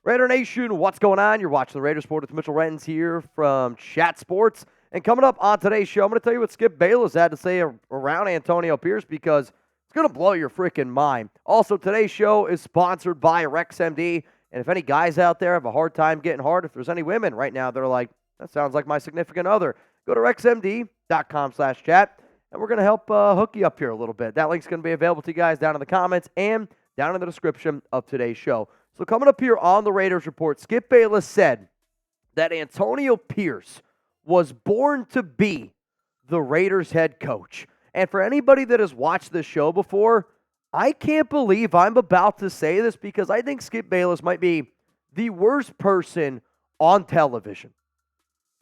Raider Nation, what's going on? You're watching the Raiders Report. It's Mitchell Renz here from Chat Sports. And coming up on today's show, I'm going to tell you what Skip Bayless had to say around Antonio Pierce because it's going to blow your freaking mind. Also, today's show is sponsored by RexMD. And if any guys out there have a hard time getting hard, if there's any women right now, they're like, that sounds like my significant other, go to rexmd.com/chat. And we're going to help hook you up here a little bit. That link's going to be available to you guys down in the comments and down in the description of today's show. So coming up here on the Raiders Report, Skip Bayless said that Antonio Pierce was born to be the Raiders head coach. And for anybody that has watched this show before, I can't believe I'm about to say this because I think Skip Bayless might be the worst person on television.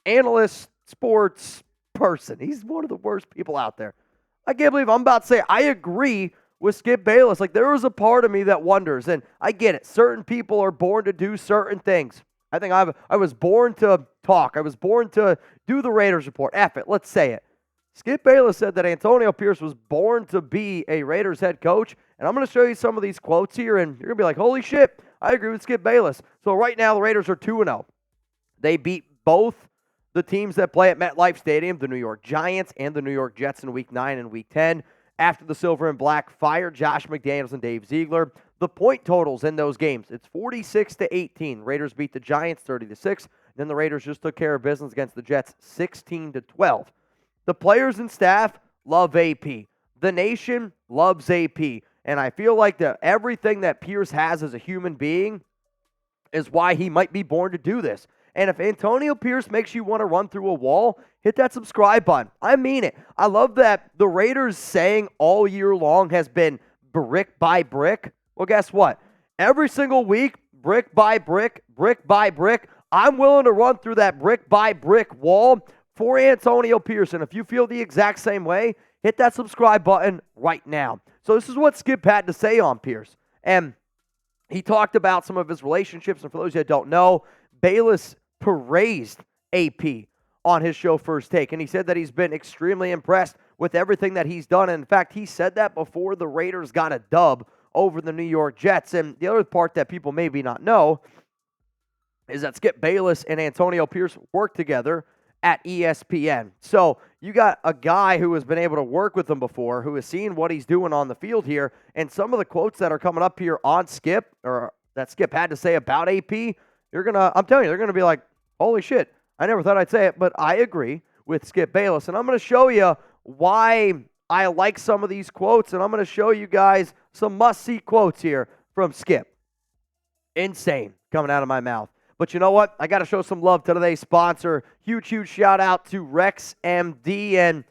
Analyst, sports person. He's one of the worst people out there. I can't believe I'm about to say I agree with Skip Bayless. Like, there was a part of me that wonders, and I get it. Certain people are born to do certain things. I think I was born to talk. I was born to do the Raiders Report. F it. Let's say it. Skip Bayless said that Antonio Pierce was born to be a Raiders head coach, and I'm going to show you some of these quotes here, and you're going to be like, holy shit, I agree with Skip Bayless. So right now, the Raiders are 2-0. They beat both the teams that play at MetLife Stadium, the New York Giants and the New York Jets in Week 9 and Week 10. After the Silver and Black fired Josh McDaniels and Dave Ziegler, the point totals in those games, it's 46-18. Raiders beat the Giants 30-6. Then the Raiders just took care of business against the Jets 16-12. The players and staff love AP. The nation loves AP. And I feel like that everything that Pierce has as a human being is why he might be born to do this. And if Antonio Pierce makes you want to run through a wall, hit that subscribe button. I mean it. I love that the Raiders saying all year long has been brick by brick. Well, guess what? Every single week, brick by brick, brick by brick, I'm willing to run through that brick by brick wall for Antonio Pierce. And if you feel the exact same way, hit that subscribe button right now. So this is what Skip had to say on Pierce. And he talked about some of his relationships. And for those of you that don't know, Bayless praised AP on his show First Take, and he said that he's been extremely impressed with everything that he's done. And in fact, he said that before the Raiders got a dub over the New York Jets. And the other part that people maybe not know is that Skip Bayless and Antonio Pierce worked together at ESPN. So you got a guy who has been able to work with him before, who has seen what he's doing on the field here, and some of the quotes that are coming up here on Skip, or that Skip had to say about AP, I'm telling you, they're gonna be like, holy shit, I never thought I'd say it, but I agree with Skip Bayless. And I'm going to show you why I like some of these quotes, and I'm going to show you guys some must-see quotes here from Skip. Insane coming out of my mouth. But you know what? I got to show some love to today's sponsor. Huge, huge shout-out to RexMD. And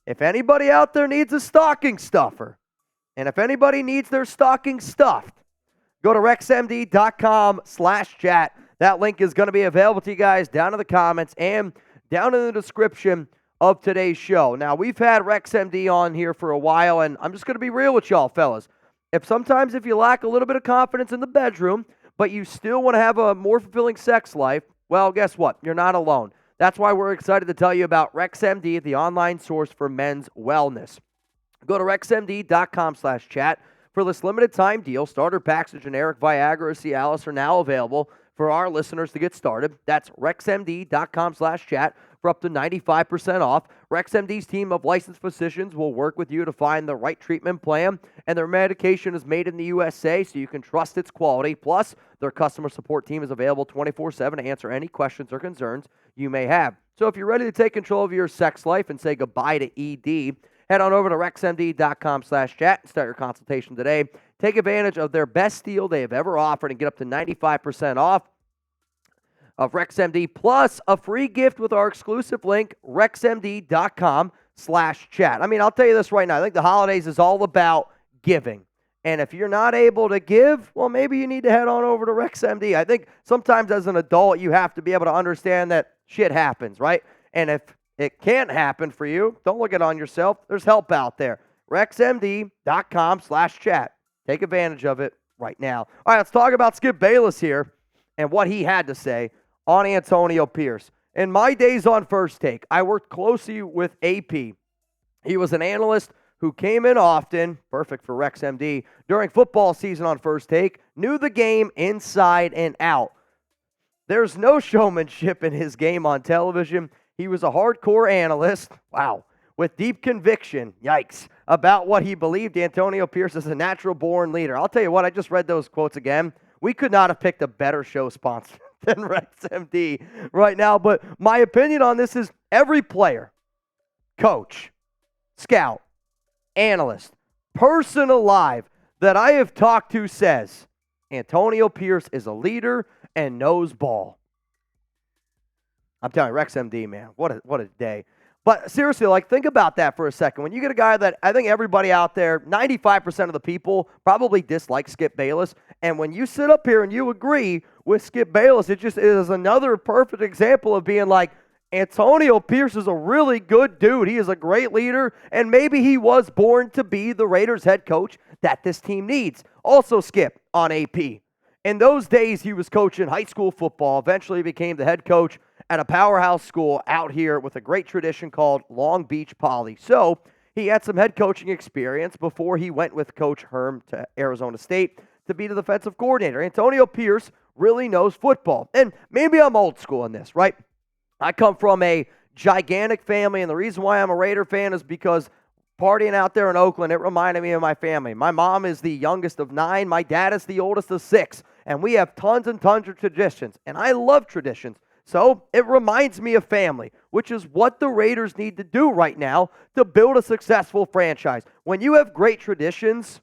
if anybody out there needs a stocking stuffer, and if anybody needs their stocking stuffed, go to rexmd.com/chat. That link is going to be available to you guys down in the comments and down in the description of today's show. Now, we've had RexMD on here for a while, and I'm just going to be real with y'all, fellas. If you lack a little bit of confidence in the bedroom, but you still want to have a more fulfilling sex life, well, guess what? You're not alone. That's why we're excited to tell you about RexMD, the online source for men's wellness. Go to rexmd.com/chat. For this limited time deal, starter packs of generic Viagra or Cialis are now available for our listeners to get started. That's rexmd.com/chat for up to 95% off. RexMD's team of licensed physicians will work with you to find the right treatment plan, and their medication is made in the USA, so you can trust its quality. Plus, their customer support team is available 24/7 to answer any questions or concerns you may have. So if you're ready to take control of your sex life and say goodbye to ED, head on over to rexmd.com/chat and start your consultation today. Take advantage of their best deal they have ever offered and get up to 95% off of RexMD, plus a free gift with our exclusive link, rexmd.com/chat. I mean, I'll tell you this right now. I think the holidays is all about giving. And if you're not able to give, well, maybe you need to head on over to RexMD. I think sometimes as an adult, you have to be able to understand that shit happens, right? And if it can't happen for you, don't look it on yourself. There's help out there. rexmd.com/chat. Take advantage of it right now. All right, let's talk about Skip Bayless here and what he had to say on Antonio Pierce. In my days on First Take, I worked closely with AP. He was an analyst who came in often, perfect for RexMD, during football season on First Take, knew the game inside and out. There's no showmanship in his game on television. He was a hardcore analyst, wow, with deep conviction, yikes, about what he believed Antonio Pierce is a natural-born leader. I'll tell you what, I just read those quotes again. We could not have picked a better show sponsor than RexMD right now, but my opinion on this is every player, coach, scout, analyst, person alive that I have talked to says Antonio Pierce is a leader and knows ball. I'm telling you, RexMD, man, what a day. But seriously, like, think about that for a second. When you get a guy that I think everybody out there, 95% of the people probably dislike Skip Bayless, and when you sit up here and you agree with Skip Bayless, it just is another perfect example of being like, Antonio Pierce is a really good dude. He is a great leader, and maybe he was born to be the Raiders head coach that this team needs. Also, Skip on AP. In those days, he was coaching high school football, eventually became the head coach at a powerhouse school out here with a great tradition called Long Beach Poly. So he had some head coaching experience before he went with Coach Herm to Arizona State to be the defensive coordinator. Antonio Pierce really knows football. And maybe I'm old school in this, right? I come from a gigantic family, and the reason why I'm a Raider fan is because partying out there in Oakland, it reminded me of my family. My mom is the youngest of 9. My dad is the oldest of 6. And we have tons and tons of traditions. And I love traditions. So it reminds me of family, which is what the Raiders need to do right now to build a successful franchise. When you have great traditions,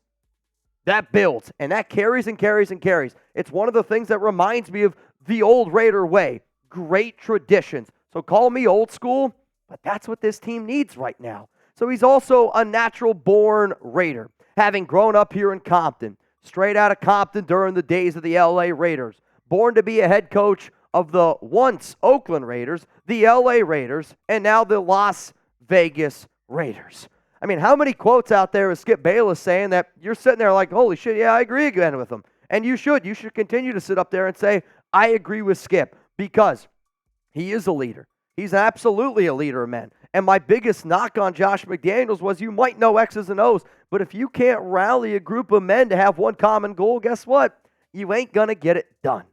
that builds. And that carries and carries and carries. It's one of the things that reminds me of the old Raider way. Great traditions. So call me old school, but that's what this team needs right now. So he's also a natural-born Raider, having grown up here in Compton, straight out of Compton during the days of the LA Raiders, born to be a head coach of the once Oakland Raiders, the LA Raiders, and now the Las Vegas Raiders. I mean, how many quotes out there is Skip Bayless saying that you're sitting there like, holy shit, yeah, I agree again with him. And you should. You should continue to sit up there and say, I agree with Skip, because he is a leader. He's absolutely a leader of men. And my biggest knock on Josh McDaniels was you might know X's and O's, but if you can't rally a group of men to have one common goal, guess what? You ain't going to get it done.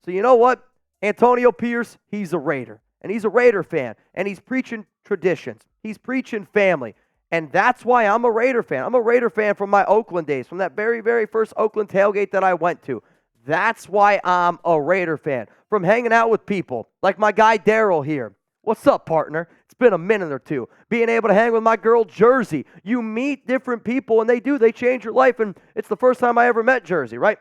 So you know what? Antonio Pierce, he's a Raider. And he's a Raider fan. And he's preaching traditions. He's preaching family. And that's why I'm a Raider fan. I'm a Raider fan from my Oakland days, from that very, very first Oakland tailgate that I went to. That's why I'm a Raider fan. From hanging out with people like my guy Daryl here. What's up, partner? It's been a minute or two. Being able to hang with my girl, Jersey. You meet different people, and they change your life. And it's the first time I ever met Jersey, right?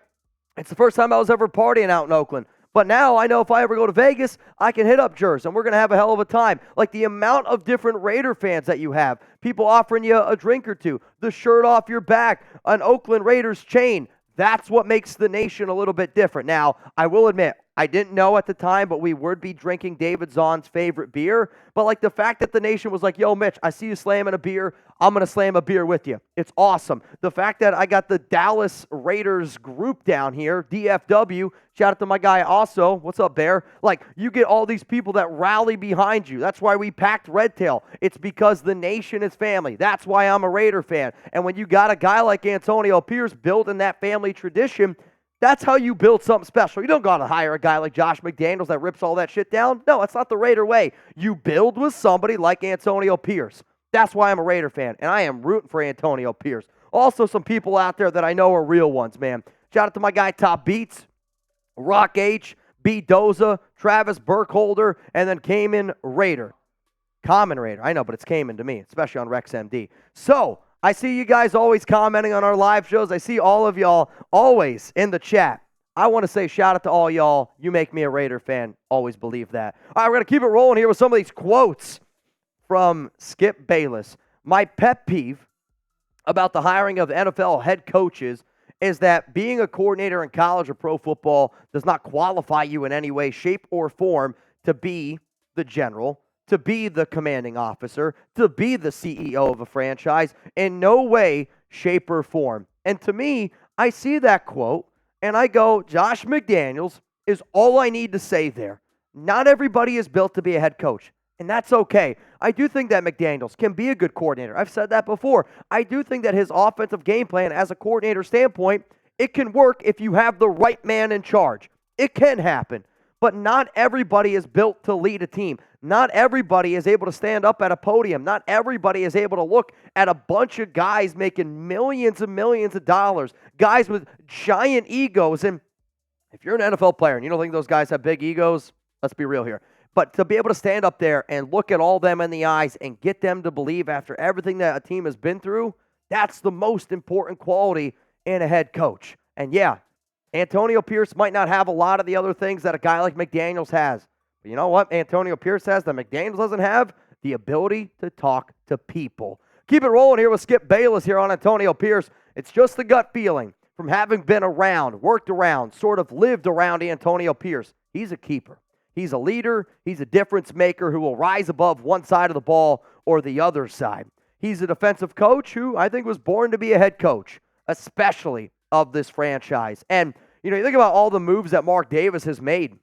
It's the first time I was ever partying out in Oakland. But now I know if I ever go to Vegas, I can hit up Jersey, and we're going to have a hell of a time. Like the amount of different Raider fans that you have, people offering you a drink or two, the shirt off your back, an Oakland Raiders chain. That's what makes the nation a little bit different. Now, I will admit, I didn't know at the time, but we would be drinking David Zahn's favorite beer. But like the fact that the nation was like, yo, Mitch, I see you slamming a beer. I'm going to slam a beer with you. It's awesome. The fact that I got the Dallas Raiders group down here, DFW, shout out to my guy also. What's up, Bear? Like, you get all these people that rally behind you. That's why we packed Red Tail. It's because the nation is family. That's why I'm a Raider fan. And when you got a guy like Antonio Pierce building that family tradition, that's how you build something special. You don't go out and hire a guy like Josh McDaniels that rips all that shit down. No, that's not the Raider way. You build with somebody like Antonio Pierce. That's why I'm a Raider fan, and I am rooting for Antonio Pierce. Also, some people out there that I know are real ones, man. Shout out to my guy Top Beats, Rock H, B. Doza, Travis Burkholder, and then Cayman Raider. Common Raider. I know, but it's Cayman to me, especially on RexMD. So, I see you guys always commenting on our live shows. I see all of y'all always in the chat. I want to say shout out to all y'all. You make me a Raider fan. Always believe that. All right, we're going to keep it rolling here with some of these quotes from Skip Bayless. My pet peeve about the hiring of NFL head coaches is that being a coordinator in college or pro football does not qualify you in any way, shape, or form to be the general, to be the commanding officer, to be the CEO of a franchise, in no way, shape, or form. And to me, I see that quote, and I go, Josh McDaniels is all I need to say there. Not everybody is built to be a head coach, and that's okay. I do think that McDaniels can be a good coordinator. I've said that before. I do think that his offensive game plan as a coordinator standpoint, it can work if you have the right man in charge. It can happen. But not everybody is built to lead a team. Not everybody is able to stand up at a podium. Not everybody is able to look at a bunch of guys making millions and millions of dollars, guys with giant egos. And if you're an NFL player and you don't think those guys have big egos, let's be real here. But to be able to stand up there and look at all them in the eyes and get them to believe after everything that a team has been through, that's the most important quality in a head coach. And yeah, Antonio Pierce might not have a lot of the other things that a guy like McDaniels has. But you know what Antonio Pierce has that McDaniels doesn't have? The ability to talk to people. Keep it rolling here with Skip Bayless here on Antonio Pierce. It's just the gut feeling from having been around, worked around, sort of lived around Antonio Pierce. He's a keeper. He's a leader. He's a difference maker who will rise above one side of the ball or the other side. He's a defensive coach who I think was born to be a head coach, especially of this franchise. And, you think about all the moves that Mark Davis has made.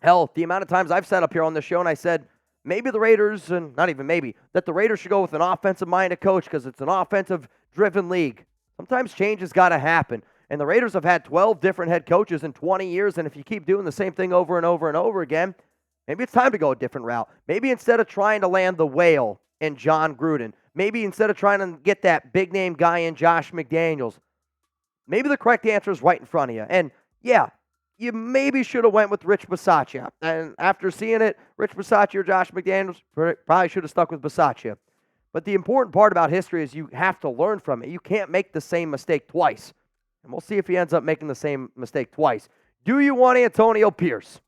Hell, the amount of times I've sat up here on the show and I said, maybe the Raiders, and not even maybe, that the Raiders should go with an offensive-minded coach because it's an offensive-driven league. Sometimes change has got to happen. And the Raiders have had 12 different head coaches in 20 years, and if you keep doing the same thing over and over and over again, maybe it's time to go a different route. Maybe instead of trying to land the whale in John Gruden, maybe instead of trying to get that big-name guy in Josh McDaniels, maybe the correct answer is right in front of you. And, yeah, you maybe should have went with Rich Bisaccia. And after seeing it, Rich Bisaccia or Josh McDaniels probably should have stuck with Bisaccia. But the important part about history is you have to learn from it. You can't make the same mistake twice. And we'll see if he ends up making the same mistake twice. Do you want Antonio Pierce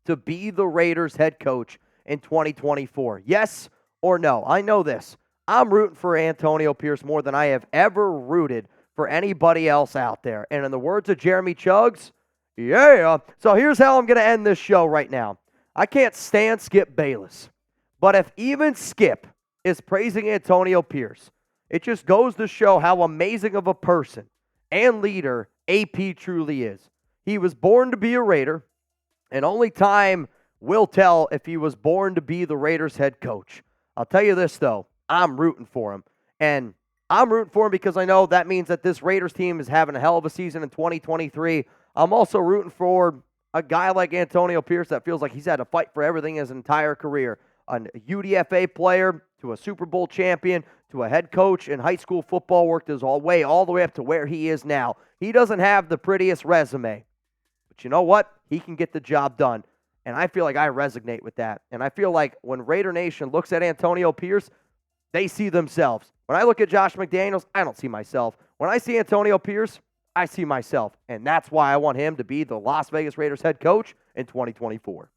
to be the Raiders head coach in 2024? Yes or no? I know this. I'm rooting for Antonio Pierce more than I have ever rooted for anybody else out there. And in the words of Jeremy Chuggs, yeah. So here's how I'm going to end this show right now. I can't stand Skip Bayless. But if even Skip is praising Antonio Pierce, it just goes to show how amazing of a person and leader AP truly is. He was born to be a Raider, and only time will tell if he was born to be the Raiders head coach. I'll tell you this, though. I'm rooting for him. And I'm rooting for him because I know that means that this Raiders team is having a hell of a season in 2023. I'm also rooting for a guy like Antonio Pierce that feels like he's had to fight for everything his entire career. A UDFA player to a Super Bowl champion to a head coach in high school football, worked his way all the way up to where he is now. He doesn't have the prettiest resume. But you know what? He can get the job done. And I feel like I resonate with that. And I feel like when Raider Nation looks at Antonio Pierce, they see themselves. When I look at Josh McDaniels, I don't see myself. When I see Antonio Pierce, I see myself. And that's why I want him to be the Las Vegas Raiders head coach in 2024.